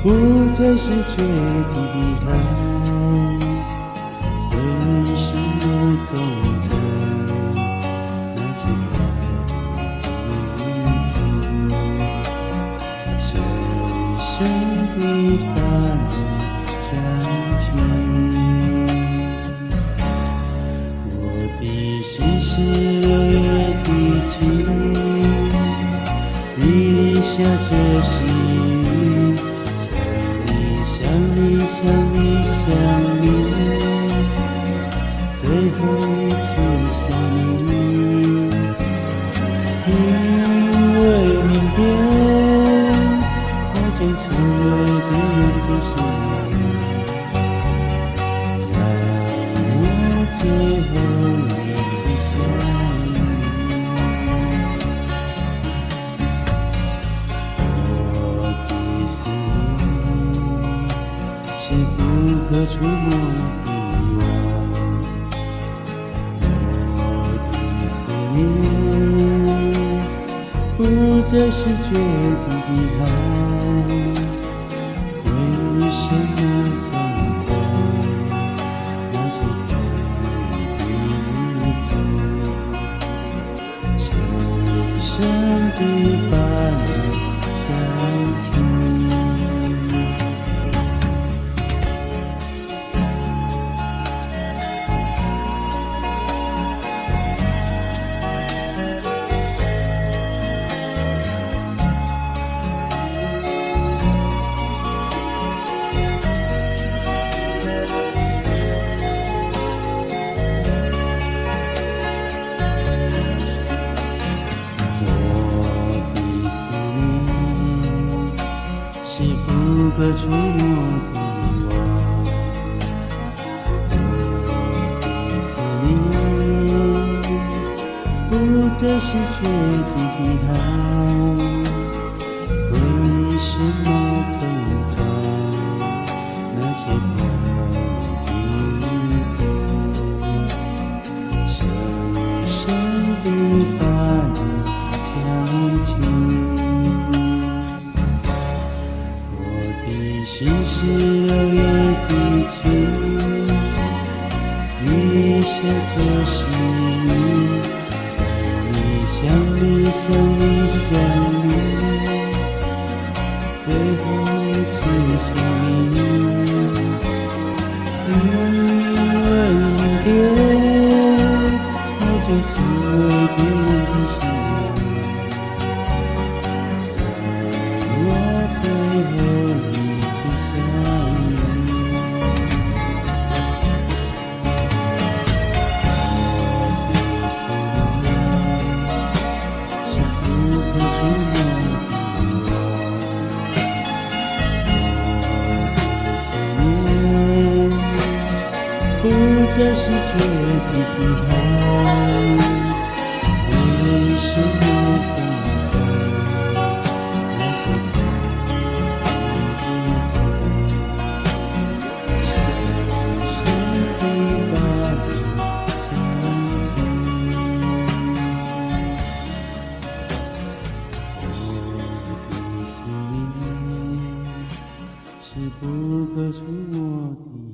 不再是决堤的海，为什么总在那些快乐的日子，深深地把你想起？我的心是6月的晴，你下着心，想你，想你，想你，最后一次想你，因为明天它将成为别人的幸福，让我最后一次想你。是不可触摸的网，我的思念不再是决堤的海，为什么总在那些快乐的日子，深深地把你想起？是不可触摸的网，我的思念不再是决堤的海，为什么总在那些快乐的日子，深深地把你想起？心是6月的晴，你下着心，想你，想你，想你，最后一次想你，因为明天它就成为别人的幸福，让我最后不再是决堤的海，为什么总在那些快乐的日子，深深地把你想起？我的思念是不可触摸的。